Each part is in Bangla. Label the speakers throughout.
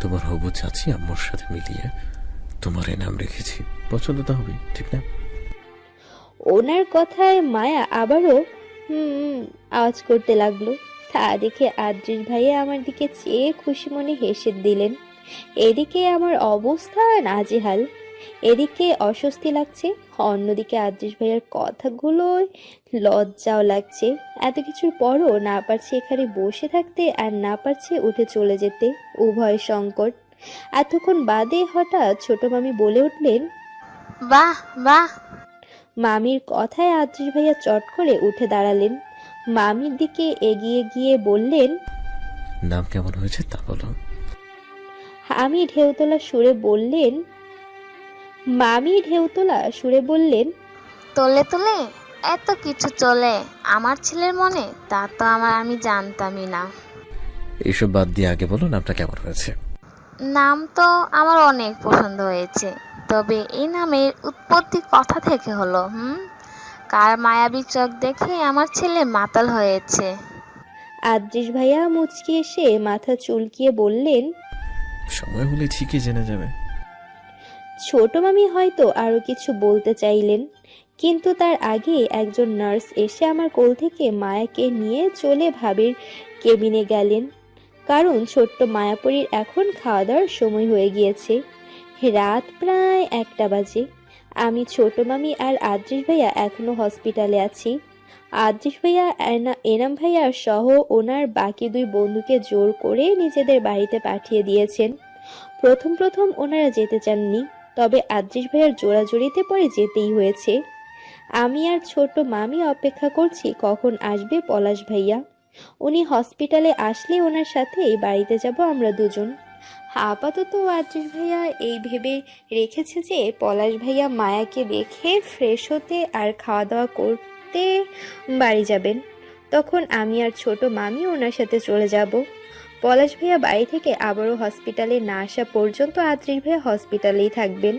Speaker 1: তোমার হবু চাচি আম্মুর সাথে মিলিয়ে তোমার এই নাম রেখেছি। পছন্দ তো হবে, ঠিক না?
Speaker 2: ওনার কথায় মায়া আবারও আওয়াজ করতে লাগলো। তা দেখে আদ্রিস ভাইয়া আমার দিকে চেয়ে খুশি মনে হেসে দিলেন। এদিকে আমার অবস্থা নাজেহাল। এদিকে অস্বস্তি লাগছে, অন্যদিকে আদ্রিস ভাইয়ার কথাগুলোয় লজ্জাও লাগছে। এত কিছুর পরও না পারছি এখানে বসে থাকতে, আর না পারছি উঠে চলে যেতে। উভয় সংকট। এতক্ষণ বাদে হঠাৎ ছোট মামি বলে উঠলেন,
Speaker 3: বাহ বাহ।
Speaker 2: মামির কথায় আদ্রিস ভাইয়া চট করে উঠে দাঁড়ালেন। মামির দিকে এগিয়ে গিয়ে বললেন,
Speaker 1: নাম কেমন হয়েছে তা বলো।
Speaker 2: আমি ঢেউতলা সুরে বললেন মামি ঢেউতলা সুরে বললেন,
Speaker 3: তোলে তোলে এত কিছু চলে আমার ছেলের মনে, তা তো আমি জানতামই না।
Speaker 1: এইসব বাদ দিয়ে আগে বলো নামটা কেমন হয়েছে।
Speaker 3: নাম তো আমার অনেক পছন্দ হয়েছে, তবে এই নামের উৎপত্তি কথা থেকে হলো। কার মায়াবী চোখ দেখে আমার ছেলে মাতাল হয়েছে।
Speaker 2: আদ্রিস ভাইয়া মুচকি এসে মাথা চুলকিয়ে বললেন,
Speaker 1: সময় হলে ঠিকই জেনে যাবে।
Speaker 2: ছোট মামি হয়তো আরো কিছু বলতে চাইলেন, কিন্তু তার আগে একজন নার্স এসে আমার কোল থেকে মায়াকে নিয়ে চলে ভাবির কেবিনে গেলেন। কারণ ছোট্ট মায়াপরীর এখন খাওয়া দাওয়ার সময় হয়ে গিয়েছে। রাত প্রায় 1টা বাজে। আমি, ছোট মামি আর আদ্রিস ভাইয়া এখনো হসপিটালে আছি। আদ্রিস ভাইয়া এনাম ভাইয়া সহ ওনার বাকি 2 বন্ধুকে জোর করে নিজেদের বাড়িতে পাঠিয়ে দিয়েছেন। প্রথম প্রথম ওনারা যেতে চাননি, তবে আদ্রিস ভাইয়ার জোরাজোরিতে পরে যেতেই হয়েছে। আমি আর ছোট মামি অপেক্ষা করছি কখন আসবে পলাশ ভাইয়া। উনি হসপিটালে আসলে ওনার সাথেই বাড়িতে যাব আমরা দুজন। আপাতত আদ্রিস ভাইয়া এই ভেবে রেখেছে যে পলাশ ভাইয়া মায়াকে দেখে ফ্রেশ হতে আর খাওয়া দাওয়া করতে বাড়ি যাবেন। তখন আমি আর ছোট মামি ওনার সাথে চলে যাব। পলাশ ভাইয়া বাড়ি থেকে আবারও হসপিটালে না আসা পর্যন্ত আদ্রিস ভাইয়া হসপিটালেই থাকবেন।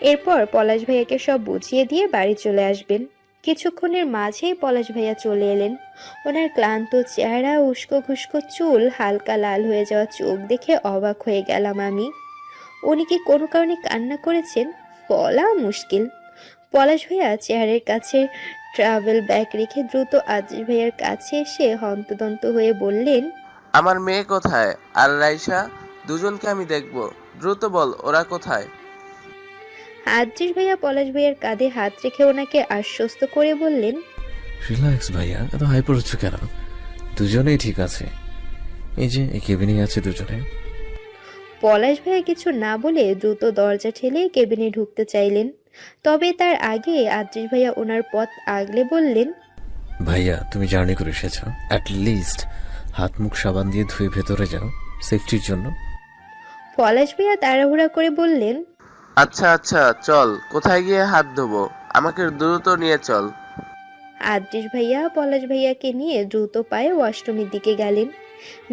Speaker 2: এরপর পলাশ ভাইয়াকে সব বুঝিয়ে দিয়ে বাড়ি চলে আসবেন। কিছুক্ষণের মাঝেই পলাশ ভাইয়া চলে এলেন। ওনার ক্লান্ত চেহারা, উস্কো খুস্কো চুল, হালকা লাল হয়ে যাওয়া চোখ দেখে অবাক হয়ে গেলাম আমি। উনি কি কোনো কারণে কান্না করেছেন বলা মুশকিল। পলাশ ভাইয়া চেহারের কাছে ট্রাভেল ব্যাগ রেখে দ্রুত আদ্রিস ভাইয়ার কাছে এসে হন্তদন্ত হয়ে বললেন,
Speaker 4: আমার মেয়ে কোথায়? আর রাইসা? দুজনকে আমি দেখব, দ্রুত বল ওরা কোথায়?
Speaker 2: আদ্রিস ভাইয়া পলাশ ভাইয়ার কাঁধে হাত রেখে ওনাকে আশ্বস্ত করে বললেন,
Speaker 1: রিল্যাক্স ভাইয়া, এত হাইপার হচ্ছ কেন? দুজনেই ঠিক আছে। এই যে এই কেবিনে আছে দুজনে।
Speaker 2: পলাশ ভাইয়া কিছু না বলে দ্রুত দরজা ঠেলে কেবিনে ঢুকতে চাইলেন, তবে তার আগে আদ্রিস ভাইয়া ওনার পথ আগলে বললেন,
Speaker 1: ভাইয়া তুমি জার্নি করে এসেছো, অ্যাট লিস্ট হাত মুখ সাবান দিয়ে ধুয়ে ভেতরে যাও সেফটির জন্য।
Speaker 2: পলাশ ভাইয়া তাড়াহুড়া করে বললেন,
Speaker 4: আচ্ছা আচ্ছা চল, কোথায় গিয়ে হাত ধোবো? আমাকে দ্রুত নিয়ে চল।
Speaker 2: আদ্রিস ভাইয়া পলাশ ভাইয়াকে নিয়ে দ্রুত পায়ে ওয়াশরুমের দিকে গেলেন।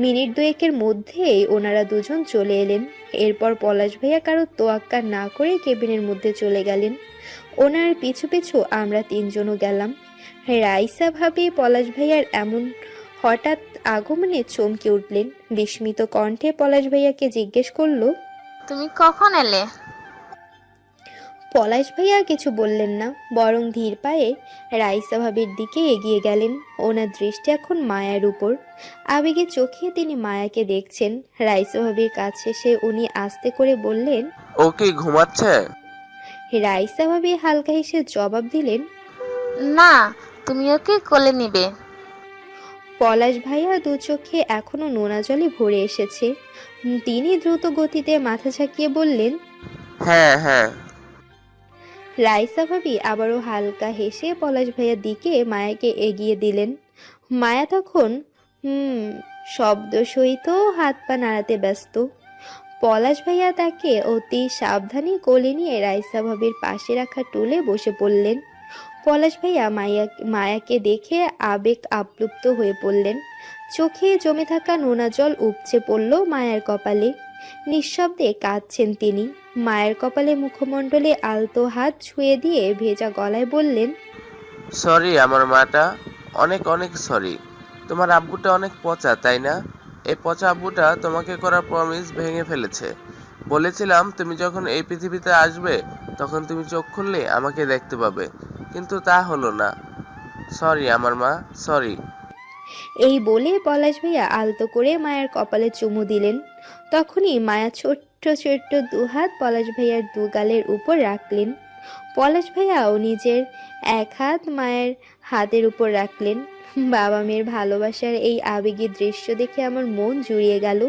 Speaker 2: মিনিট 2-এর মধ্যেই ওনারা দুজন চলে এলেন। এরপর পলাশ ভাইয়া কারো তোয়াক্কা না করে কেবিনের মধ্যে চলে গেলেন। ওনার পিছু পিছু আমরা 3 জনও গেলাম। রাইসা ভাবি পলাশ ভাইয়ার এমন হঠাৎ আগমনে চমকে উঠলেন। বিস্মিত কণ্ঠে পলাশ ভাইয়াকে জিজ্ঞেস করলো,
Speaker 3: তুমি কখন এলে?
Speaker 2: পলাশ ভাইয়া কিছু বললেন না, বরং ধীর পায়ে রাইসা ভাবির দিকে এগিয়ে গেলেন। ওনার দৃষ্টি এখন মায়ার উপর। আবেগে চোখে তিনি মায়াকে দেখছেন। রাইসা ভাবির কাছে এসে উনি আস্তে করে বললেন,
Speaker 4: ও কি ঘুমাচ্ছে?
Speaker 2: রাইসা ভাবি হালকা হেসে জবাব দিলেন,
Speaker 3: না, তুমি ওকে কোলে নিবে।
Speaker 2: পলাশ ভাইয়া 2 চোখে এখনো নোনা জলে ভরে এসেছে। তিনি দ্রুত গতিতে মাথা ঝাঁকিয়ে বললেন,
Speaker 4: হ্যাঁ হ্যাঁ।
Speaker 2: রাইসা ভাবি আবারও হালকা হেসে পলাশ ভাইয়ার দিকে মায়াকে এগিয়ে দিলেন। মায়া তখন শব্দ সহিত হাত পা নাড়াতে ব্যস্ত। পলাশ ভাইয়া তাকে অতি সাবধানে কোলে নিয়ে রাইসা ভাবির পাশে রাখা টুলে বসে পড়লেন। পলাশ ভাইয়া মায়াকে দেখে আবেগ আপ্লুপ্ত হয়ে পড়লেন। চোখে জমে থাকা নোনা জল উপচে পড়ল মায়ের কপালে। নিঃশব্দে কাঁদছেন তিনি। মায়ের কপালে মুখমণ্ডলে আলতো হাত ছুঁয়ে দিয়ে ভেজা গলায় বললেন,
Speaker 4: সরি আমার মাটা, অনেক অনেক সরি। তোমার আব্বুটা অনেক পচা তাই না? এই পচা আব্বুটা তোমাকে করা প্রমিস ভেঙে ফেলেছে। বলেছিলাম তুমি যখন এই পৃথিবীতে আসবে তখন তুমি চোখ খুললে আমাকে দেখতে পাবে, কিন্তু তা হলো না। সরি আমার মা, সরি।
Speaker 2: এই বলে পলাশ ভাইয়া আলতো করে মায়ের কপালে চুমু দিলেন। তখনই মায়া ছোট্ট ছোট্ট দুহাত পলাশ ভাইয়ার দু গালের উপর রাখলেন। পলাশ ভাইয়াও নিজের এক হাত মায়ের হাতের উপর রাখলেন। বাবা মেয়ের ভালোবাসার এই আবেগী দৃশ্য দেখে আমার মন জুড়িয়ে গেল।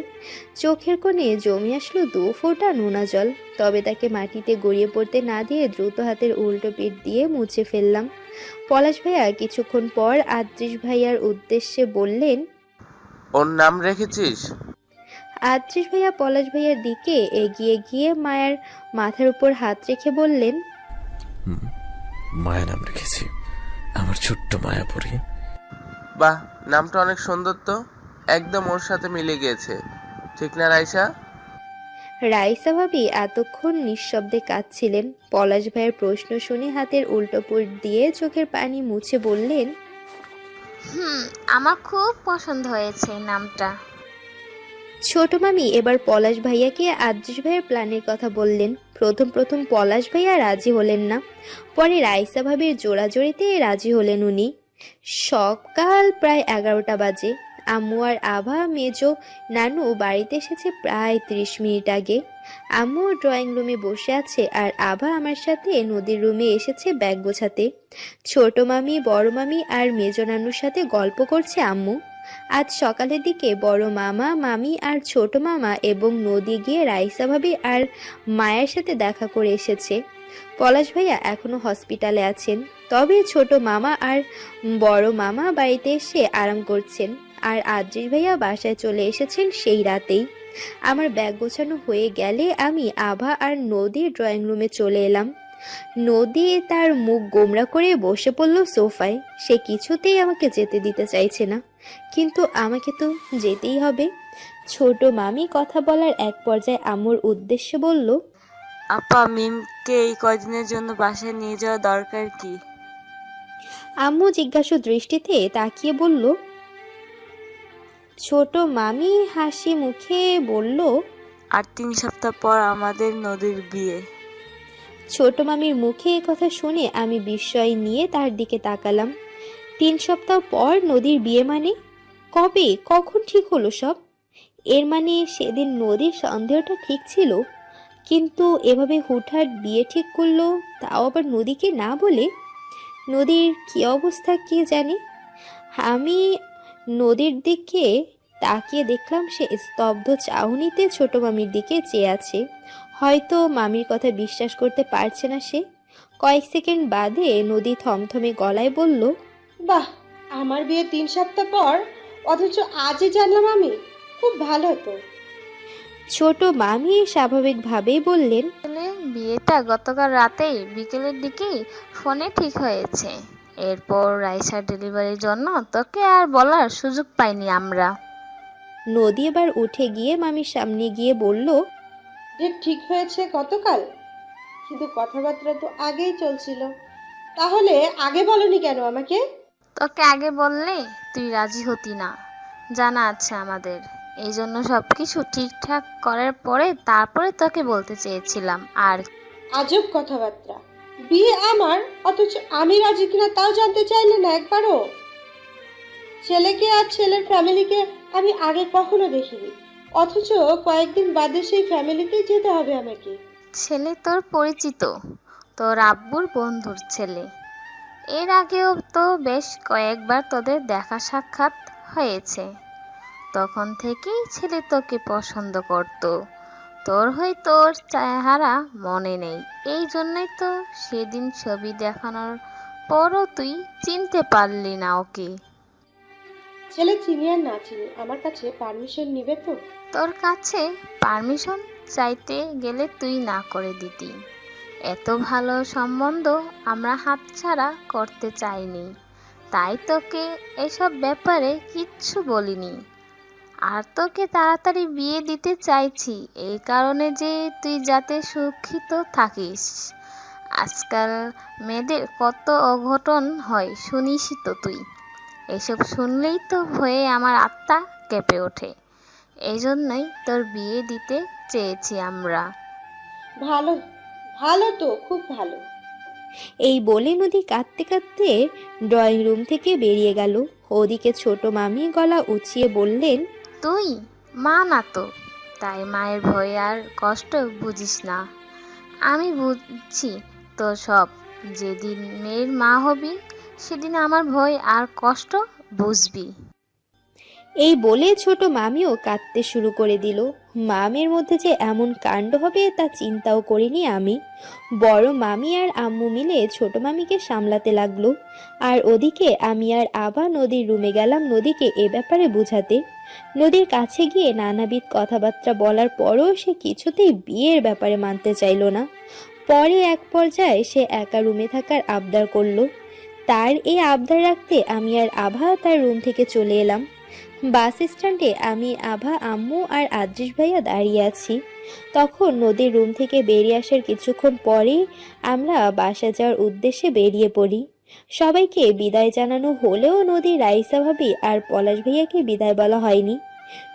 Speaker 2: চোখের কোণে জমে আসলো 2 ফোঁটা নোনা জল। তবে তাকে মাটিতে গড়িয়ে পড়তে না দিয়ে দ্রুত হাতের উল্টো পিঠ দিয়ে মুছে ফেললাম। পলাশ ভাইয়া কিছুক্ষণ পর আদ্রিস ভাইয়ার উদ্দেশ্যে বললেন,
Speaker 4: ওর নাম রেখেছিস?
Speaker 2: আদ্রিস ভাইয়া পলাশ ভাইয়ার দিকে এগিয়ে গিয়ে মায়ের মাথার উপর হাত রেখে বললেন,
Speaker 1: মায়া নাম রেখেছি, আমার ছোট্ট মায়াপুরী।
Speaker 4: বাহ, নামটা অনেক সুন্দর তো, একদম ওর সাথে মিলে গিয়েছে, ঠিক না রাইসা?
Speaker 2: রাইসা ভাবি এতক্ষণ নিঃশব্দে কাঁদছিলেন। পলাশ ভাইয়ের প্রশ্ন শুনে হাতের উল্টো পিঠ দিয়ে চোখের পানি মুছে বললেন,
Speaker 3: আমার খুব পছন্দ হয়েছে এই নামটা।
Speaker 2: ছোট মামি এবার পলাশ ভাইয়াকে আদ্রিস ভাইয়ের প্ল্যানের কথা বললেন। প্রথম পলাশ ভাইয়া রাজি হলেন না, পরে রাইসা ভাবির জোড়াজোড়িতে রাজি হলেন উনি। সকাল প্রায় 11টা বাজে। আম্মু আর আভা মেজো নানু বাড়িতে এসেছে প্রায় 30 মিনিট আগে। আম্মু ড্রয়িং রুমে বসে আছে আর আভা আমার সাথে নদীর রুমে এসেছে ব্যাগ গোছাতে। ছোট মামি, বড় মামি আর মেজো নানুর সাথে গল্প করছে আম্মু। আজ সকালের দিকে বড় মামা, মামি আর ছোট মামা এবং নদী গিয়ে রাইসা ভাবি আর মায়ের সাথে দেখা করে এসেছে। পলাশ ভাইয়া এখনো হসপিটালে আছেন, তবে ছোট মামা আর বড় মামা বাড়িতে এসে আরাম করছেন। আর আদ্রিস ভাইয়া বাসায় চলে এসেছেন সেই রাতেই। আমার ব্যাগ গোছানো হয়ে গেলে আমি আভা আর নদীর ড্রয়িং রুমে চলে এলাম। নদী তার মুখ গোমড়া করে বসে পড়ল সোফায়। সে কিছুতেই আমাকে যেতে দিতে চাইছে না, কিন্তু আমাকে তো যেতেই হবে। ছোট মামি কথা বলার এক পর্যায়ে আম্মুর উদ্দেশ্যে বলল,
Speaker 5: আপা, মিমকে এই কয়দিনের জন্য বাসায় নিয়ে যাওয়া দরকার কি?
Speaker 2: আম্মু জিজ্ঞাসু দৃষ্টিতে তাকিয়ে বলল। ছোট মামি হাসি মুখে বলল,
Speaker 5: আর 3 সপ্তাহ পর আমাদের নদীর বিয়ে।
Speaker 2: ছোট মামির মুখে এ কথা শুনে আমি বিস্ময় নিয়ে তার দিকে তাকালাম। 3 সপ্তাহ পর নদীর বিয়ে মানে? কবে, কখন ঠিক হলো সব? এর মানে সেদিন নদীর সন্দেহটা ঠিক ছিল, কিন্তু এভাবে হুটহাট বিয়ে ঠিক করলো, তাও আবার নদীকে না বলে। নদীর কি অবস্থা কে জানে। আমি নদীর দিকে তাকিয়ে দেখলাম সে স্তব্ধ চাহনিতে ছোট মামির দিকে চেয়ে আছে। হয়তো মামির কথা বিশ্বাস করতে পারছে না সে। কয়েক সেকেন্ড বাদে নদী থমথমে গলায় বলল,
Speaker 6: বাহ, আমার বিয়ে 3 সপ্তাহ পর, অথচ আজই জানলাম আমি। খুব ভালো তো।
Speaker 2: ছোট মামি স্বাভাবিকভাবেই বললেন,
Speaker 3: আসলে বিয়েটা গতকাল রাতেই বিকেলের দিকেই ফোনে ঠিক হয়েছে। এরপর রাইসার ডেলিভারির জন্য তোকে আর বলার সুযোগ পাইনি আমরা।
Speaker 2: নদী এবার উঠে গিয়ে মামির সামনে গিয়ে বলল,
Speaker 6: ডেট ঠিক হয়েছে গতকাল, কিন্তু কথাবার্তা তো আগেই চলছিল। তাহলে আগে বলনি কেন আমাকে?
Speaker 3: তোকে আগে বললে তুই রাজি হতি না, জানা আছে আমাদের। এই জন্য সবকিছু ঠিকঠাক করার পরে তারপরে তোকে বলতে চেয়েছিলাম। আর
Speaker 6: আজব কথাবার্তা। বিয়ে আমার, অথচ আমি রাজি কিনা তাও জানতে চাইলে না একবারও। ছেলেকে আর ছেলের ফ্যামিলিকে আমি আগে কখনো দেখিনি, অথচ কয়েকদিন বাদে সেই ফ্যামিলিতেই যেতে হবে আমাকে।
Speaker 3: ছেলে তোর পরিচিত, তোর আব্বুর বন্ধুর ছেলে। এর আগেও তো বেশ কয়েকবার তোদের দেখা সাক্ষাৎ হয়েছে। তখন থেকেই ছেলে তোকে পছন্দ করত। তোর হয়তো ওর চেহারা মনে নেই, এই জন্যই তো সেদিন ছবি দেখানোর পরও তুই চিনতে পারলি না ওকে।
Speaker 6: ছেলে চিনি আর না চিনি, আমার কাছে পারমিশন নিবে তো?
Speaker 3: তোর কাছে পারমিশন চাইতে গেলে তুই না করে দিতি। এত ভালো সম্বন্ধ আমরা হাতছাড়া করতে চাইনি, তাই তোকে এসব ব্যাপারে কিচ্ছু বলিনি। আর তোকে তাড়াতাড়ি বিয়ে দিতে চাইছি এই কারণে যে তুই যাতে সুরক্ষিত থাকিস। আজকাল মেয়েদের কত অঘটন হয় শুনিসই তো তুই। এসব শুনলেই তো ভয়ে আমার আত্মা কেঁপে ওঠে। এই জন্যই তোর বিয়ে দিতে চেয়েছি আমরা।
Speaker 6: ভালো, ভালো তো, খুব ভালো।
Speaker 2: এই বলে নদী কাঁদতে কাঁদতে ড্রয়িং রুম থেকে বেরিয়ে গেল। ওদিকে ছোট মামি গলা উঁচিয়ে বললেন,
Speaker 3: তুই মা না তো, তাই মায়ের ভয় আর কষ্ট বুঝিস না। আমি বুঝছি তো সব। যেদিন মেয়ের মা হবি সেদিন আমার ভয় আর কষ্ট বুঝবি।
Speaker 2: এই বলে ছোট মামিও কাঁদতে শুরু করে দিল। মামের মধ্যে যে এমন কাণ্ড হবে তা চিন্তাও করিনি আমি। বড় মামি আর আম্মু মিলে ছোট মামিকে সামলাতে লাগলো। আর ওদিকে আমি আর আবার নদীর রুমে গেলাম নদীকে এ ব্যাপারে বোঝাতে। নদীর কাছে গিয়ে নানাবিধ কথাবার্তা বলার পরও সে কিছুতেই বিয়ের ব্যাপারে মানতে চাইল না। পরে এক পর্যায়ে সে একা রুমে থাকার আবদার করলো। তার এই আবদার রাখতে আমি আর আভা তার রুম থেকে চলে এলাম। বাস স্ট্যান্ডে আমি, আভা, আম্মু আর আদ্রিস ভাইয়া দাঁড়িয়ে আছি। তখন নদীর রুম থেকে বেরিয়ে আসার কিছুক্ষণ পরেই আমরা বাসা যাওয়ার উদ্দেশ্যে বেরিয়ে পড়ি। সবাইকে বিদায় জানানো হলেও নদী, রাইসা ভাবি আর পলাশ ভাইয়াকে বিদায় বলা হয়নি।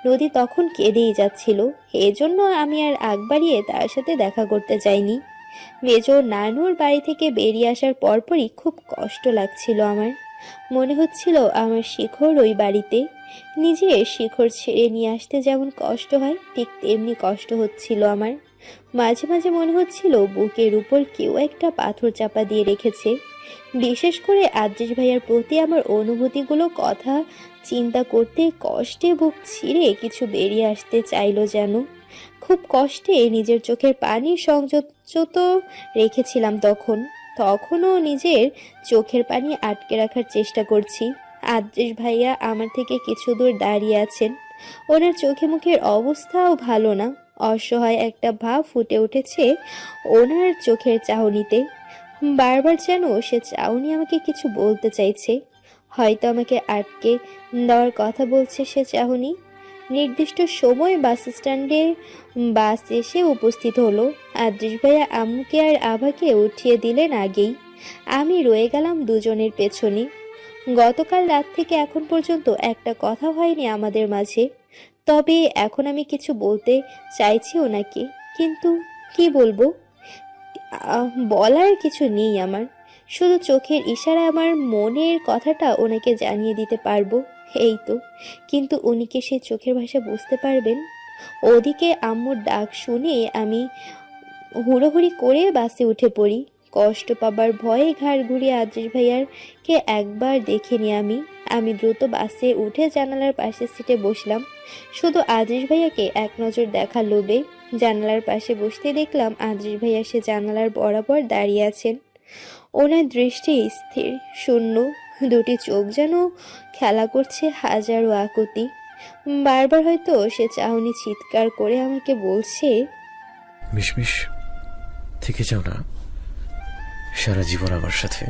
Speaker 2: নদী তখন কেঁদেই যাচ্ছিল, এজন্য আমি আর আগ বাড়িয়ে তার সাথে দেখা করতে চাইনি। মেজ নানুর বাড়ি থেকে বেরিয়ে আসার পরপরই খুব কষ্ট লাগছিল আমার। মনে হচ্ছিল আমার শিখর ওই বাড়িতে। নিজের শিখর ছেড়ে নিয়ে আসতে যেমন কষ্ট হয় ঠিক তেমনি কষ্ট হচ্ছিল আমার। মাঝে মাঝে মনে হচ্ছিল বুকের উপর কেউ একটা পাথর চাপা দিয়ে রেখেছে। বিশেষ করে আদ্রিস ভাইয়ার প্রতি আমার অনুভূতিগুলো কথা চিন্তা করতে কষ্টে বুক ছিঁড়ে কিছু বেরিয়ে আসতে চাইলো যেন। খুব কষ্টে নিজের চোখের পানি সংযত রেখেছিলাম তখনও নিজের চোখের পানি আটকে রাখার চেষ্টা করছি। আদ্রিস ভাইয়া আমার থেকে কিছু দূর দাঁড়িয়ে আছেন। ওনার চোখে মুখের অবস্থাও ভালো না। অসহায় একটা ভাব ফুটে উঠেছে ওনার চোখের চাহনিতে। বারবার যেন সে চাহনি আমাকে কিছু বলতে চাইছে। হয়তো আমাকে আটকে দেওয়ার কথা বলছে সে চাহনি। নির্দিষ্ট সময় বাস স্ট্যান্ডে বাস এসে উপস্থিত হলো। আদ্রিস ভাইয়া আম্মুকে আর আভাকে উঠিয়ে দিলেন আগেই। আমি রয়ে গেলাম দুজনের পেছনে। গতকাল রাত থেকে এখন পর্যন্ত একটা কথা হয়নি আমাদের মাঝে। তবে এখন আমি কিছু বলতে চাইছি ওনাকে, কিন্তু কি বলবো বলার কিছু নেই আমার। শুধু চোখের ইশারায় আমার মনের কথাটা ওনাকে জানিয়ে দিতে পারবো, এই তো। কিন্তু উনি কি সেই চোখের ভাষা বুঝতে পারবেন? ওদিকে আম্মুর ডাক শুনে আমি হুড়োহুড়ি করে বাসে উঠে পড়ি। কষ্ট পাবার ভয়ে ঘাড় ঘুরিয়ে আদ্রিস ভাইয়ারকে একবার দেখে আমি দ্রুত বাসে উঠে জানালার পাশের সিটে বসলাম। শুধু আদ্রিস ভাইয়াকে এক নজর দেখার লোভে জানালার পাশে বসতে দেখলাম আদ্রিস ভাইয়া সে জানালার বরাবর দাঁড়িয়ে আছেন। ওনার দৃষ্টি স্থির, শূন্য, দুটি চোখ যেন খেলা করছে হাজারো আকুতি। বারবার হয়তো সে চাহনি চিৎকার করে আমাকে বলছে,
Speaker 1: মিশমিশ থেকে যাও না, সারা জীবন আমার সাথে।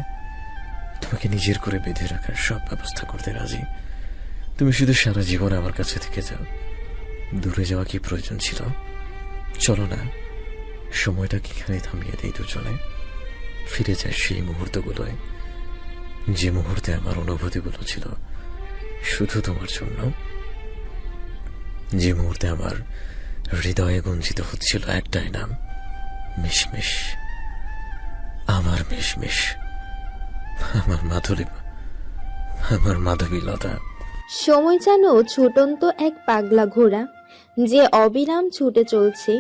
Speaker 1: তোমাকে নিজের করে বেঁধে রাখার সব ব্যবস্থা করতে রাজি। তুমি শুধু সারা জীবন আমার কাছে থেকে যাও। দূরে যাওয়া কি প্রয়োজন ছিল? চলো না, সময়টা কিখানে থামিয়ে দেই দুজনে। ফিরে যায় সেই মুহূর্তগুলোয়, যে মুহূর্তে আমার অনুভূতিগুলো ছিল শুধু তোমার জন্য, যে মুহূর্তে আমার হৃদয়ে গঞ্জিত হচ্ছিল একটাই নাম, মিশমিশ। আমার মিশমিশ, আমার মাধুরী, আমার মাধবীলতা।
Speaker 2: সময় যেন ছুটন্ত এক পাগলা ঘোড়া, যে অবিরাম ছুটে চলছে।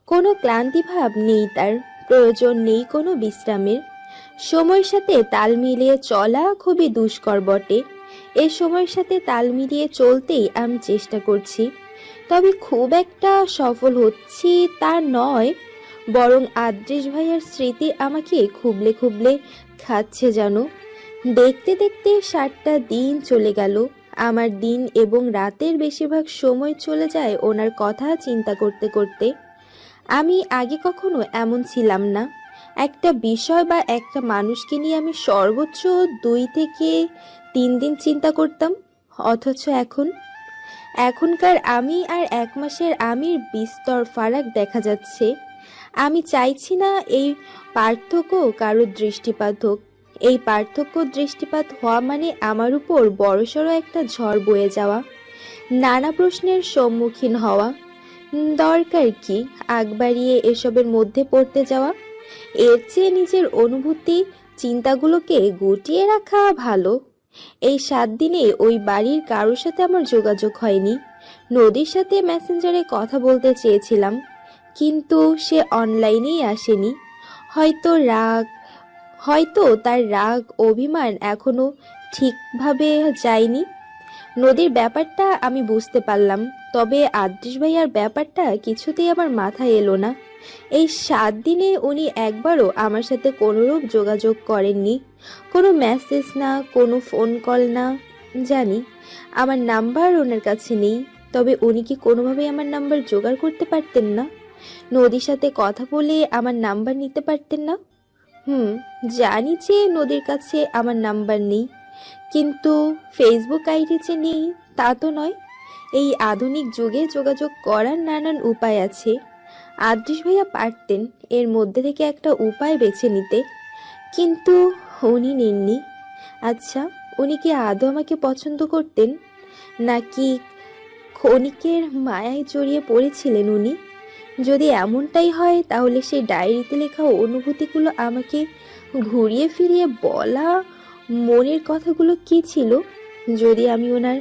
Speaker 2: কোনো ক্লান্তিভাব নেই তার, প্রয়োজন নেই কোনো বিশ্রামের। সময়ের সাথে তাল মিলিয়ে চলা খুবই দুষ্কর বটে। এই সময়ের সাথে তাল মিলিয়ে চলতেই আমি চেষ্টা করছি, তবে খুব একটা সফল হচ্ছি তা নয়। বরং আদ্রিস ভাইয়ার স্মৃতি আমাকে খুবলে খুবলে খাচ্ছে যেন। দেখতে দেখতে 7টা দিন চলে গেল। আমার দিন এবং রাতের বেশিরভাগ সময় চলে যায় ওনার কথা চিন্তা করতে করতে। আমি আগে কখনো এমন ছিলাম না। একটা বিষয় বা একটা মানুষকে নিয়ে আমি সর্বোচ্চ 2 থেকে 3 দিন চিন্তা করতাম, অথচ এখনকার আমি আর 1 মাসের আমির বিস্তর ফারাক দেখা যাচ্ছে। আমি চাইছি না এই পার্থক্য কারোর দৃষ্টিপাত হোক। এই পার্থক্য দৃষ্টিপাত হওয়া মানে আমার উপর বড়সড় একটা ঝড় বয়ে যাওয়া। নানা প্রশ্নের সম্মুখীন হওয়া। দরকার কি আগ বাড়িয়ে এসবের মধ্যে পড়তে যাওয়া? এর চেয়ে নিজের অনুভূতি চিন্তাগুলোকে গুটিয়ে রাখা ভালো। এই 7 দিনে ওই বাড়ির কারোর সাথে আমার যোগাযোগ হয়নি। নদীর সাথে মেসেঞ্জারে কথা বলতে চেয়েছিলাম, কিন্তু সে অনলাইনেই আসেনি। হয়তো তার রাগ অভিমান এখনো ঠিকভাবে যায়নি। নদীর ব্যাপারটা আমি বুঝতে পারলাম, তবে আদৃশ ভাইয়ার ব্যাপারটা কিছুতেই আমার মাথায় এলো না। এই 7 দিনে উনি একবারও আমার সাথে কোনোরূপ যোগাযোগ করেননি, কোনো মেসেজ না, কোনো ফোন কল না। জানি আমার নাম্বার ওনার কাছে নেই, তবে উনি কি কোনোভাবে আমার নাম্বার জোগাড় করতে পারতেন না? নদীর সাথে কথা বলে আমার নাম্বার নিতে পারতেন না? জানি যে নদীর কাছে আমার নাম্বার নেই, কিন্তু ফেসবুক আইডি যে নেই তা তো নয়। এই আধুনিক যুগে যোগাযোগ করার নানান উপায় আছে। আদৃশ ভাইয়া পারতেন এর মধ্যে থেকে একটা উপায় বেছে নিতে, কিন্তু উনি নেননি। আচ্ছা, উনি কি আদৌ আমাকে পছন্দ করতেন, নাকি ক্ষণিকের মায়ায় জড়িয়ে পড়েছিলেন উনি? যদি এমনটাই হয়, তাহলে সেই ডায়েরিতে লেখা অনুভূতিগুলো আমাকে ঘুরিয়ে ফিরিয়ে বলা মনের কথাগুলো কি ছিল? যদি আমি ওনার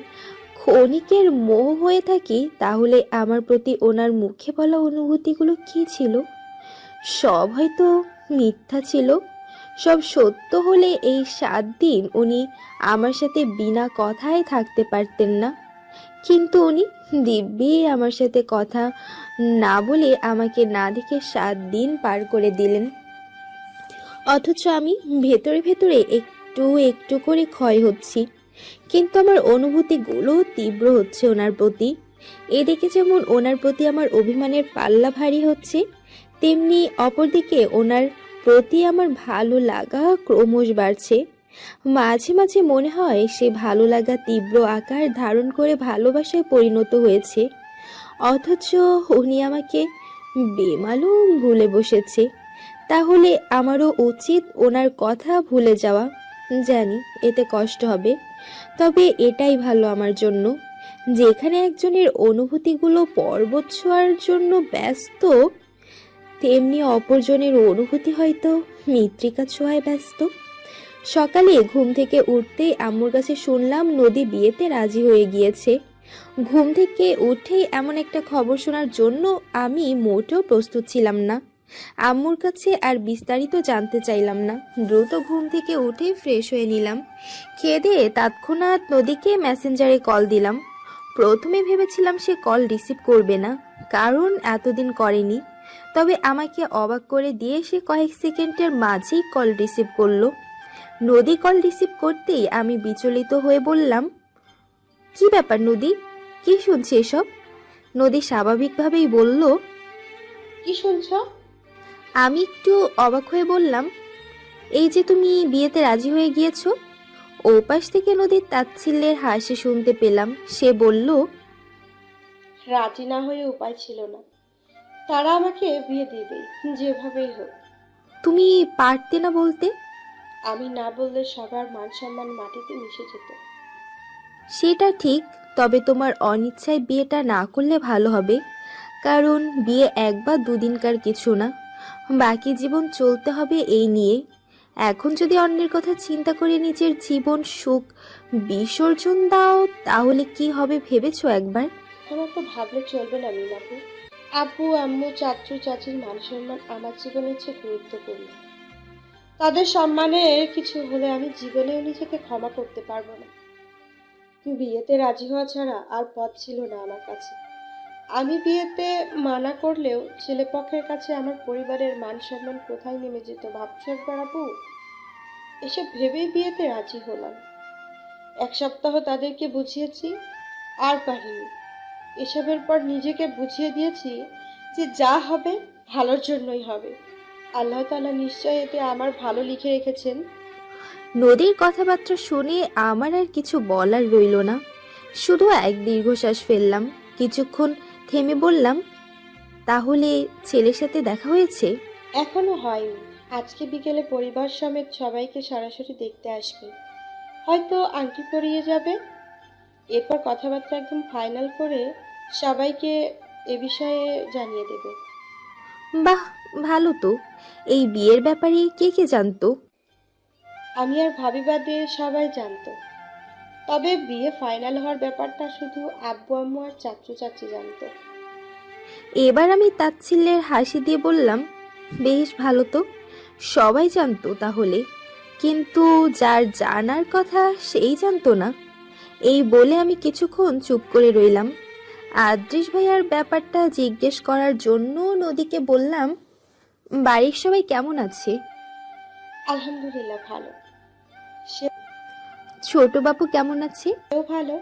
Speaker 2: ক্ষণিকের মোহ হয়ে থাকি, তাহলে আমার প্রতি ওনার মুখে বলা অনুভূতিগুলো কি ছিল? সব হয়তো মিথ্যা ছিল। সব সত্য হলে এই 7 দিন উনি আমার সাথে বিনা কথায় থাকতে পারতেন না, কিন্তু উনি দিব্যি আমার সাথে কথা না বলে আমাকে না দেখে 7 দিন পার করে দিলেন। অথচ আমি ভেতরে ভেতরে একটু একটু করে ক্ষয় হচ্ছি, কিন্তু আমার অনুভূতিগুলো তীব্র হচ্ছে ওনার প্রতি। এদিকে যেমন ওনার প্রতি আমার অভিমানের পাল্লা ভারী হচ্ছে, তেমনি অপরদিকে ওনার প্রতি আমার ভালো লাগা ক্রমশ বাড়ছে। মাঝে মাঝে মনে হয় সে ভালো লাগা তীব্র আকার ধারণ করে ভালোবাসায় পরিণত হয়েছে, অথচ উনি আমাকে বেমালুম ভুলে বসেছে। তাহলে আমারও উচিত ওনার কথা ভুলে যাওয়া। জানি এতে কষ্ট হবে, তবে এটাই ভালো আমার জন্য। যেখানে একজনের অনুভূতিগুলো পর্বত ছোঁয়ার জন্য ব্যস্ত, তেমনি অপরজনের অনুভূতি হয়তো মৃত্তিকা ছোঁয়ায় ব্যস্ত। সকালে ঘুম থেকে উঠতেই আম্মুর কাছে শুনলাম নদী বিয়েতে রাজি হয়ে গিয়েছে। ঘুম থেকে উঠেই এমন একটা খবর শোনার জন্য আমি মোটেও প্রস্তুত ছিলাম না। আম্মুর কাছে আর বিস্তারিত জানতে চাইলাম না। দ্রুত ঘুম থেকে উঠে ফ্রেশ হয়ে নিলাম। খেয়ে দিয়ে তৎক্ষণাৎ নদীকে মেসেঞ্জারে কল দিলাম। প্রথমে ভেবেছিলাম সে কল রিসিভ করবে না, কারণ এতদিন করেনি। তবে আমাকে অবাক করে দিয়ে সে কয়েক সেকেন্ডের মাঝেই কল রিসিভ করলো। নদী কল রিসিভ করতেই আমি বিচলিত হয়ে বললাম, কি ব্যাপার নদী, কি শুনছি এসব? নদী স্বাভাবিকভাবেই বলল,
Speaker 6: কি শুনছ?
Speaker 2: আমি একটু অবাক হয়ে বললাম, এই যে তুমি বিয়েতে রাজি হয়ে গিয়েছো। ওপাশ থেকে নদীর তাচ্ছিল্যের হাসি শুনতে পেলাম। সে বলল,
Speaker 6: রাজি না হয়ে উপায় ছিল না, তারা আমাকে বিয়ে দিবে যেভাবেই হোক।
Speaker 2: তুমি পারতে না বলতে?
Speaker 6: আমি না বললে সবার মান সম্মান মাটিতে মিশে যেত।
Speaker 2: সেটা ঠিক, তবে তোমার অনিচ্ছায় বিয়েটা না করলে ভালো হবে, কারণ বিয়ে 1 বা 2 দিনকার কিছু না, বাকি জীবন চলতে হবে এই নিয়ে। এখন যদি অন্যের কথা চিন্তা করে নিজের জীবন সুখ বিসর্জন দাও, তাহলে কি হবে ভেবেছো একবার?
Speaker 6: আমার তো ভাবলে চলবে না মিনাপু। আব্বু আম্মু চাচু চাচির মান সম্মান আমার জীবনের চেয়ে গুরুত্বপূর্ণ। তাদের সম্মানের কিছু হলে আমি জীবনেও নিজেকে ক্ষমা করতে পারবো না। বিয়েতে রাজি হওয়া ছাড়া আর পথ ছিল না আমার কাছে। আমি বিয়েতে মানা করলেও ছেলেপক্ষের কাছে আমার পরিবারের মান সম্মান কোথায় নেমে যেত ভাবছো একবার আপু? এসব ভেবেই বিয়েতে রাজি হলাম। 1 সপ্তাহ তাদেরকে বুঝিয়েছি, আর পারিনি। এসবের পর নিজেকে বুঝিয়ে দিয়েছি যে যা হবে ভালোর জন্যই হবে। আল্লাহ তাআলা নিশ্চয় এতে আমার ভালো লিখে রেখেছেন।
Speaker 2: নদীর কথাবার্তা শুনে আমার আর কিছু বলার রইল না, শুধু এক দীর্ঘশ্বাস ফেললাম। কিছুক্ষণ থেমে বললাম, তাহলে ছেলের সাথে দেখা হয়েছে?
Speaker 6: এখনো হয়নি। আজকে বিকেলে পরিবার সমেত সবাইকে সরাসরি দেখতে আসবে, হয়তো আংটি পরিয়ে যাবে। এরপর কথাবার্তা একদম ফাইনাল করে সবাইকে এ বিষয়ে জানিয়ে দেবে।
Speaker 2: বাহ, ভালো তো। এই বিয়ের ব্যাপারে কে কে জানতো?
Speaker 6: আমি আর ভাবি বাদে সবাই জানতো। তবে বিয়ে ফাইনাল হওয়ার ব্যাপারটা শুধু আব্বু আম্মু আর চাচু চাচি জানতো।
Speaker 2: এবার আমি তাচ্ছিল্যের হাসি দিয়ে বললাম, বেশ ভালো তো, সবাই জানতো তাহলে। কিন্তু যার জানার কথা সেই জানতো না। এই বলে আমি কিছুক্ষণ চুপ করে রইলাম। আদ্রিস ভাইয়ার ব্যাপারটা জিজ্ঞেস করার জন্য নদীকে বললাম, বাড়ির সবাই কেমন আছে?
Speaker 6: আলহামদুলিল্লাহ ভালো।
Speaker 2: ছোট বাপু কেমন আছে?
Speaker 6: সেও ভালো।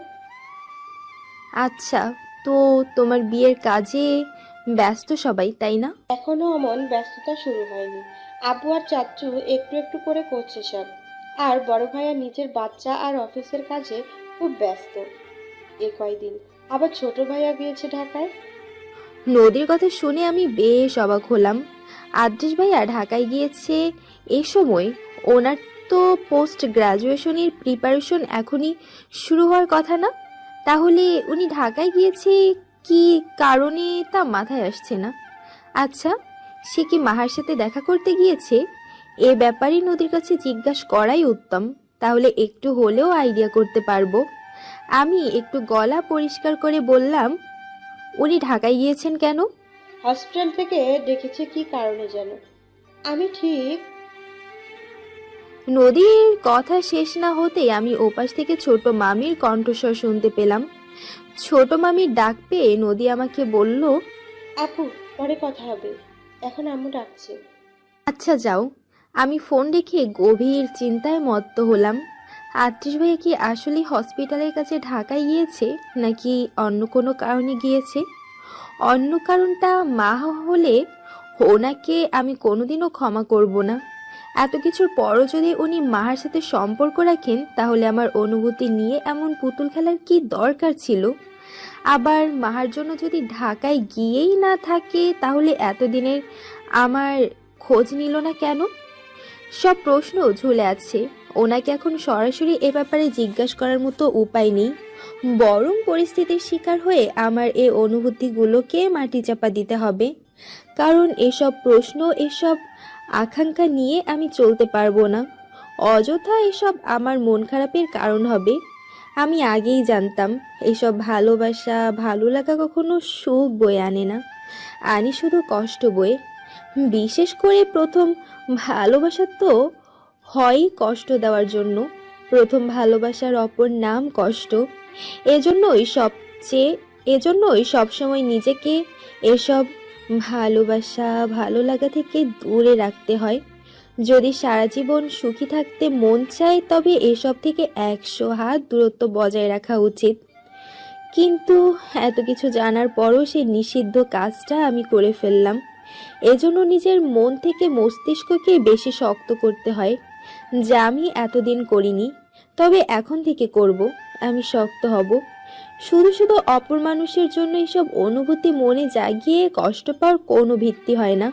Speaker 2: আচ্ছা, তো তোমার বিয়ের কাজে ব্যস্ত সবাই, তাই না?
Speaker 6: এখনো অমন ব্যস্ততা শুরু হয়নি। আব্বু আর চাচু একটু একটু করে করছে সব। আর বড় ভাইয়া নিজের বাচ্চা আর অফিসের কাজে খুব ব্যস্ত এ কয়দিন। আবার ছোট ভাইয়া গিয়েছে ঢাকায়।
Speaker 2: নদীর কথা শুনে আমি বেশ অবাক হলাম। আদ্রিস ভাইয়া ঢাকায় গিয়েছে এ সময়? ওনার তো পোস্ট গ্রাজুয়েশনের প্রিপারেশন এখনই শুরু হওয়ার কথা না? তাহলে উনি ঢাকায় গিয়েছে কি কারণে তা মাথায় আসছে না। আচ্ছা, সে কি মাহার সাথে দেখা করতে গিয়েছে? এ ব্যাপারে নদীর কাছে জিজ্ঞাসা করাই উত্তম, তাহলে একটু হলেও আইডিয়া করতে পারবো। আমি একটু গলা পরিষ্কার করে বললাম, উনি ঢাকায় গিয়েছেন কেন?
Speaker 6: হসপিটাল থেকে ডেকেছে কি কারণে যেন। আমি ঠিক
Speaker 2: নদীর কথা শেষ না হতেই আমি ওপাশ থেকে ছোট মামির কণ্ঠস্বর শুনতে পেলাম। ছোট মামির ডাক পেয়ে নদী আমাকে বলল,
Speaker 6: আপু পরে কথা হবে, এখন আম্মু ডাকছে।
Speaker 2: আচ্ছা যাও। আমি ফোন রেখে গভীর চিন্তায় মত্ত হলাম। আত্রিশ ভাইয়া কি আসলে হসপিটালের কাছে ঢাকায় গিয়েছে, নাকি অন্য কোনো কারণে গিয়েছে? অন্য কারণটা মা হলে ওনাকে আমি কোনোদিনও ক্ষমা করব না। এত কিছুর পরও যদি উনি মাহার সাথে সম্পর্ক রাখেন, তাহলে আমার অনুভূতি নিয়ে এমন পুতুল খেলার কি দরকার ছিল? আবার মাহার জন্য যদি ঢাকায় গিয়েই না থাকে, তাহলে এতদিনের আমার খোঁজ নিল না কেন? সব প্রশ্ন ঝুলে আছে। ওনাকে এখন সরাসরি এ ব্যাপারে জিজ্ঞাসা করার মতো উপায় নেই, বরং পরিস্থিতির শিকার হয়ে আমার এই অনুভূতিগুলোকে মাটি চাপা দিতে হবে। কারণ এসব প্রশ্ন, এসব আকাঙ্ক্ষা নিয়ে আমি চলতে পারবো না। অযথা এসব আমার মন খারাপের কারণ হবে। আমি আগেই জানতাম এসব ভালোবাসা, ভালো লাগা কখনো সুখ বয়ে আনে না, আনে শুধু কষ্ট বয়ে। বিশেষ করে প্রথম ভালোবাসা তো হয়ই কষ্ট দেওয়ার জন্য। প্রথম ভালোবাসার অপর নাম কষ্ট। এজন্যই সবসময় নিজেকে এসব ভালোবাসা, ভালো লাগা থেকে দূরে রাখতে হয়। যদি সারা জীবন সুখী থাকতে মন চায়, তবে এসব থেকে 100 হাত দূরত্ব বজায় রাখা উচিত। কিন্তু এত কিছু জানার পরও সেই নিষিদ্ধ কাজটা আমি করে ফেললাম। এজন্য নিজের মন থেকে মস্তিষ্ককে বেশি শক্ত করতে হয়, যা আমি এতদিন করিনি। তবে এখন থেকে করব। আমি শক্ত হব। শুধু শুধু অপর মানুষের জন্য এসব অনুভূতি মনে জাগিয়ে কষ্ট পাওয়ার কোনো ভিত্তি হয় না।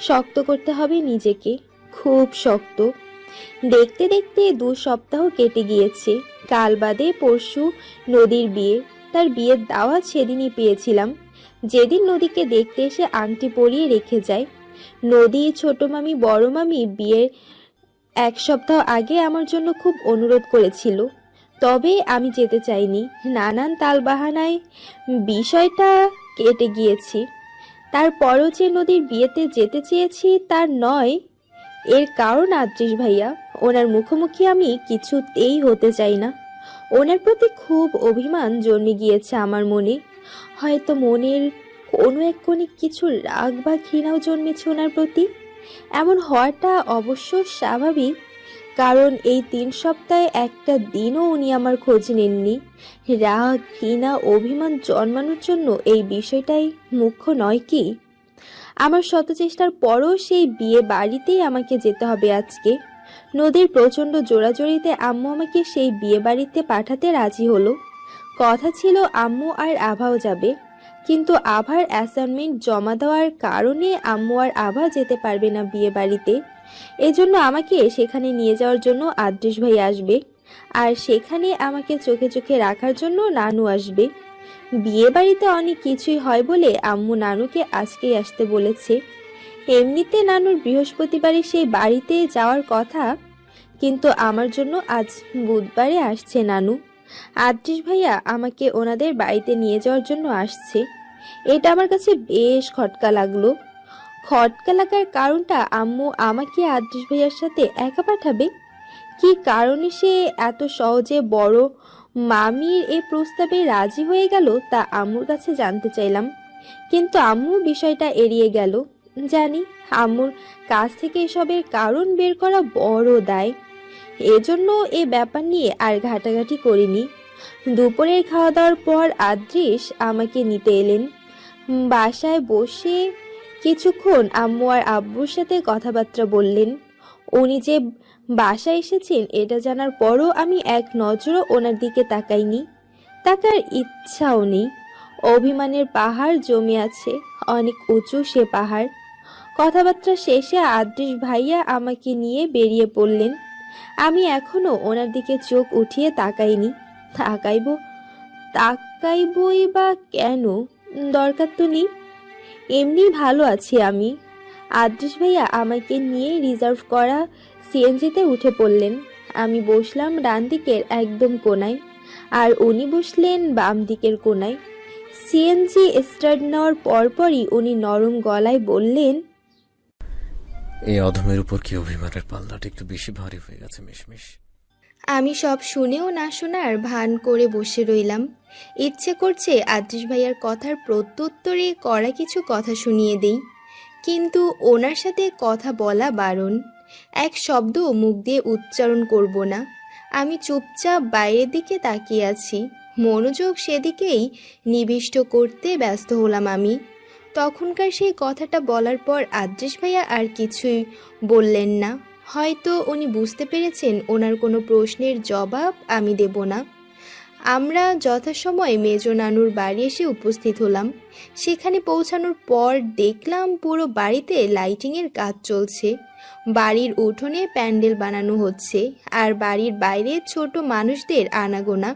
Speaker 2: শক্ত করতে হবে নিজেকে, খুব শক্ত। দেখতে দেখতে 2 সপ্তাহ কেটে গিয়েছে। কাল বাদে পরশু নদীর বিয়ে। তার বিয়ের দাওয়াত সেদিনই পেয়েছিলাম, যেদিন নদীকে দেখতে এসে আংটি পরিয়ে রেখে যায়। নদী, ছোট মামি, বড় মামি বিয়ের 1 সপ্তাহ আগে আমার জন্য খুব অনুরোধ করেছিল, তবে আমি যেতে চাইনি। নানান তালবাহানায় বিষয়টা কেটে গিয়েছি। তারপরও যে নদীর বিয়েতে যেতে চেয়েছি তার নয়, এর কারণ আদ্রিস ভাইয়া। ওনার মুখোমুখি আমি কিছুতেই হতে চাই না। ওনার প্রতি খুব অভিমান জন্মে গিয়েছে আমার মনে। হয়তো মনের কোনো এক কোণে কিছু রাগ বা ঘৃণাও জন্মেছে ওনার প্রতি। এমন হওয়াটা অবশ্য স্বাভাবিক, কারণ এই 3 সপ্তাহে একটা দিনও উনি আমার খোঁজ নেননি। রাগ, ঘৃণা, অভিমান জন্মানোর জন্য এই বিষয়টাই মুখ্য নয় কি? আমার শত চেষ্টার পরও সেই বিয়ে বাড়িতেই আমাকে যেতে হবে আজকে। নদীর প্রচণ্ড জোরাজোরিতে আম্মু আমাকে সেই বিয়ে বাড়িতে পাঠাতে রাজি হলো। কথা ছিল আম্মু আর আভাও যাবে, কিন্তু আভার অ্যাসাইনমেন্ট জমা দেওয়ার কারণে আম্মু আর আভা যেতে পারবে না বিয়ে বাড়িতে। এজন্য আমাকে সেখানে নিয়ে যাওয়ার জন্য আদ্রিস ভাই আসবে। আর সেখানে আমাকে চোখে চোখে রাখার জন্য নানু আসবে। বিয়ে বাড়িতে অনেক কিছুই হয় বলে আম্মু নানুকে আজকেই আসতে বলেছে। এমনিতে নানুর বৃহস্পতিবারে সেই বাড়িতে যাওয়ার কথা, কিন্তু আমার জন্য আজ বুধবারে আসছে নানু। আদ্রিস ভাইয়া আমাকে ওনাদের বাড়িতে নিয়ে যাওয়ার জন্য আসছে। এটা আমার কাছে বেশ খটকা লাগলো। খটকা লাগার কারণটা, আম্মু আমাকে আদ্রিস ভাইয়ার সাথে একা পাঠাবে। কি কারণে সে এত সহজে বড় মামির এই প্রস্তাবে রাজি হয়ে গেল তা আম্মুর কাছে জানতে চাইলাম, কিন্তু আম্মু বিষয়টা এড়িয়ে গেল। জানি আম্মুর কাছ থেকে এসবের কারণ বের করা বড় দায়, এজন্য এ ব্যাপার নিয়ে আর ঘাটাঘাটি করিনি। দুপুরের খাওয়া দাওয়ার পর আদ্রিস আমাকে নিতে এলেন। বাসায় বসে কিছুক্ষণ আম্মু আর আব্বুর সাথে কথাবার্তা বললেন। উনি যে বাসায় এসেছেন এটা জানার পরও আমি এক নজরও ওনার দিকে তাকাইনি, তাকার ইচ্ছাও নেই। অভিমানের পাহাড় জমে আছে, অনেক উঁচু সে পাহাড়। কথাবার্তা শেষে আদ্রিস ভাইয়া আমাকে নিয়ে বেরিয়ে পড়লেন। আমি এখনো ওনার দিকে চোখ উঠিয়ে তাকাইনি। তাকাইবই বা কেন, দরকার তো নেই, এমনি ভালো আছি আমি। আদ্রিস ভাইয়া আমাকে নিয়ে রিজার্ভ করা সিএনজিতে উঠে পড়লেন। আমি বসলাম ডান দিকের একদম কোনায়, আর উনি বসলেন বাম দিকের কোনায়। সিএনজি স্টার্ট নেওয়ার পরপরই উনি নরম গলায় বললেন,
Speaker 1: এই অধমের উপর কি অভিমানের পাল্লাটা একটু বেশি ভারী হয়ে গেছে মিশমিশ।
Speaker 2: আমি সব শুনেও না শোনার ভান করে বসে রইলাম। ইচ্ছে করছে আদ্রিস ভাইয়ার কথার প্রত্যুত্তরে কড়া কিছু কথা শুনিয়ে দেই, কিন্তু ওনার সাথে কথা বলা বারণ। এক শব্দ মুখ দিয়ে উচ্চারণ করব না। আমি চুপচাপ বাইরের দিকে তাকিয়ে আছি, মনোযোগ সেদিকেই নিবিষ্ট করতে ব্যস্ত হলাম আমি। তখনকার সেই কথাটা বলার পর আদ্রিস ভাইয়া আর কিছুই বললেন না। হয়তো উনি বুঝতে পেরেছেন ওনার কোনো প্রশ্নের জবাব আমি দেব না। আমরা যথাসময়ে মেজ নানুর বাড়ি এসে উপস্থিত হলাম। সেখানে পৌঁছানোর পর দেখলাম পুরো বাড়িতে লাইটিংয়ের কাজ চলছে। বাড়ির উঠোনে প্যান্ডেল বানানো হচ্ছে, আর বাড়ির বাইরে ছোট মানুষদের আনাগোনা।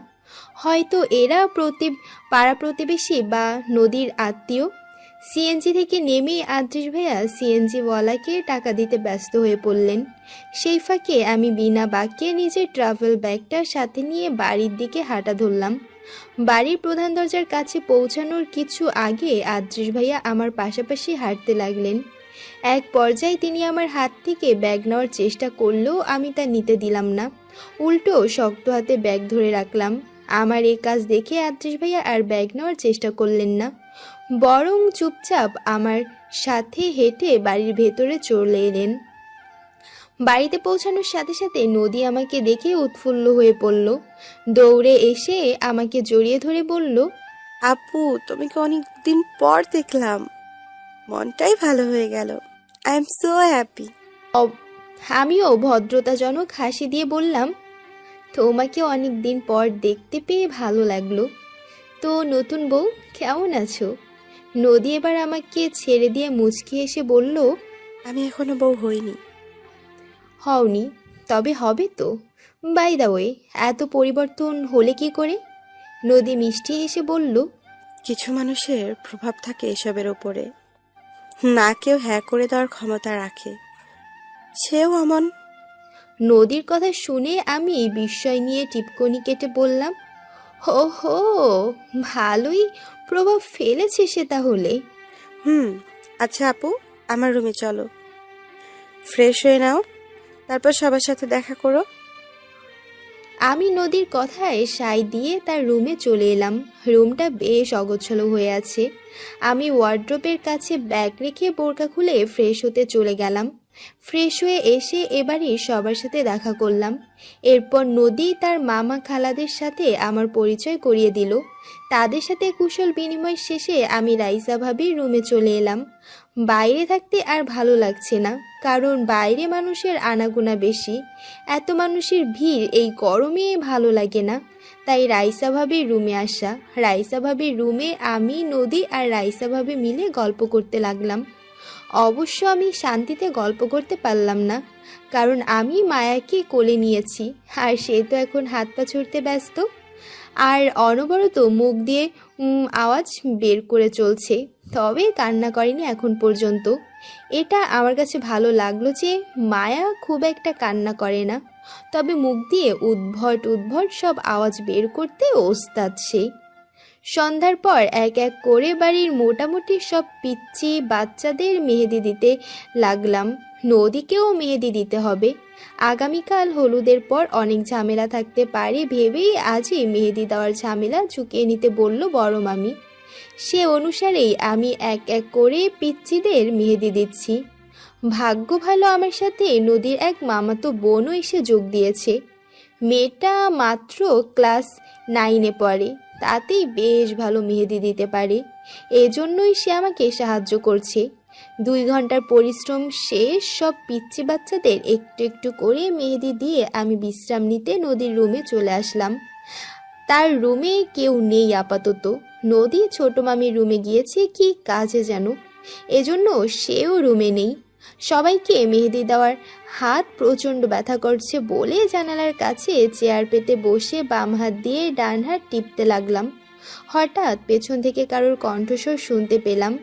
Speaker 2: হয়তো এরা পাড়া প্রতিবেশী বা নদীর আত্মীয়। সিএনজি থেকে নেমে আদ্রিস ভাইয়া সিএনজিওয়ালাকে টাকা দিতে ব্যস্ত হয়ে পড়লেন। সেই ফাঁকে আমি বিনা বাক্যে নিজের ট্রাভেল ব্যাগটা সাথে নিয়ে বাড়ির দিকে হাঁটা ধরলাম। বাড়ির প্রধান দরজার কাছে পৌঁছানোর কিছু আগে আদ্রিস ভাইয়া আমার পাশাপাশি হাঁটতে লাগলেন। এক পর্যায়ে তিনি আমার হাত থেকে ব্যাগ নেওয়ার চেষ্টা করলেও আমি তা নিতে দিলাম না, উল্টো শক্ত হাতে ব্যাগ ধরে রাখলাম। আমার এই কাজ দেখে আদ্রিস ভাইয়া আর ব্যাগ নেওয়ার চেষ্টা করলেন না, বরং চুপচাপ আমার সাথে হেঁটে বাড়ির ভেতরে চলে এলেন। বাড়িতে পৌঁছানোর সাথে সাথে নদী আমাকে দেখে উৎফুল্ল হয়ে পড়ল। দৌড়ে এসে আমাকে জড়িয়ে ধরে বলল,
Speaker 7: আপু, তোমাকে অনেকদিন পর দেখলাম, মনটাই ভালো হয়ে গেল। I am so happy.
Speaker 2: আমিও ভদ্রতাজনক হাসি দিয়ে বললাম, তোমাকে অনেক দিন পর দেখতে পেয়ে ভালো লাগলো। তো নতুন বউ কেমন আছো? নদী এবার আমাকে ছেড়ে দিয়ে মুচকি এসে বলল,
Speaker 7: আমি এখনো বউ হইনি।
Speaker 2: হওনি? তবে হবে তো। বাই দা ওয়ে, এত পরিবর্তন হলে কি করে? নদী মিষ্টি হেসে বলল,
Speaker 7: কিছু মানুষের প্রভাব থাকে এসবের ওপরে, না কেউ হ্যাঁ করে দেওয়ার ক্ষমতা রাখে, সেও অমন।
Speaker 2: নদীর কথা শুনে আমি বিস্ময় নিয়ে টিপকনি কেটে বললাম, হো হো, ভালোই প্রভাব ফেলেছে সে তাহলে।
Speaker 7: আচ্ছা আপু, আমার রুমে চলো, ফ্রেশ হয়ে নাও, তারপর সবার সাথে দেখা করো।
Speaker 2: আমি নদীর কথায় সায় দিয়ে তার রুমে চলে এলাম। রুমটা বেশ অগোছালো হয়ে আছে। আমি ওয়ার্ড্রোবের কাছে ব্যাগ রেখে বোরকা খুলে ফ্রেশ হতে চলে গেলাম। ফ্রেশ হয়ে এসে এবারই সবার সাথে দেখা করলাম। এরপর নদী তার মামা খালাদের সাথে আমার পরিচয় করিয়ে দিল। তাদের সাথে কুশল বিনিময় শেষে আমি রাইসা ভাবির রুমে চলে এলাম। বাইরে থাকতে আর ভালো লাগছে না, কারণ বাইরে মানুষের আনাগোনা বেশি। এত মানুষের ভিড় এই গরমে ভালো লাগে না, তাই রাইসা ভাবির রুমে আসা। রাইসা ভাবির রুমে আমি, নদী আর রাইসা ভাবি মিলে গল্প করতে লাগলাম। অবশ্য আমি শান্তিতে গল্প করতে পারলাম না, কারণ আমি মায়াকে কোলে নিয়েছি আর সে তো এখন হাত পা ছুড়তে ব্যস্ত আর অনবরত মুখ দিয়ে আওয়াজ বের করে চলছে, তবে কান্না করেনি এখন পর্যন্ত। এটা আমার কাছে ভালো লাগলো যে মায়া খুব একটা কান্না করে না, তবে মুখ দিয়ে উদ্ভট উদ্ভট সব আওয়াজ বের করতে ওস্তাদ সে। সন্ধ্যার পর এক এক করে বাড়ির মোটামুটি সব পিচ্চি বাচ্চাদের মেহেদি দিতে লাগলাম। নদীকেও মেহেদি দিতে হবে। আগামীকাল হলুদের পর অনেক ঝামেলা থাকতে পারে ভেবেই আজই মেহেদি দেওয়ার ঝামেলা ঝুঁকিয়ে নিতে বলল বড় মামি। সে অনুসারেই আমি এক এক করে পিচ্চিদের মেহেদি দিচ্ছি। ভাগ্য ভালো, আমার সাথে নদীর এক মামাতো বোনও এসে যোগ দিয়েছে। মেয়েটা মাত্র ক্লাস 9-এ পড়ে, তাতেই বেশ ভালো মেহেদি দিতে পারে। এজন্যই সে আমাকে সাহায্য করছে। 2 ঘন্টার পরিশ্রম শেষ, সব পিচ্চি বাচ্চাদের একটু একটু করে মেহেদি দিয়ে আমি বিশ্রাম নিতে নদীর রুমে চলে আসলাম। তার রুমে কেউ নেই আপাতত। নদী ছোট মামির রুমে গিয়েছে কি কাজে যেন, এজন্য সেও রুমে নেই। সবাইকে মেহেদি দেওয়ার হাত প্রচণ্ড ব্যথা করছে বলে জানালার কাছে চেয়ার পেতে বসে বাম হাত দিয়ে ডান হাত টিপতে লাগলাম। হঠাৎ পেছন থেকে কারোর কণ্ঠস্বর শুনতে পেলাম।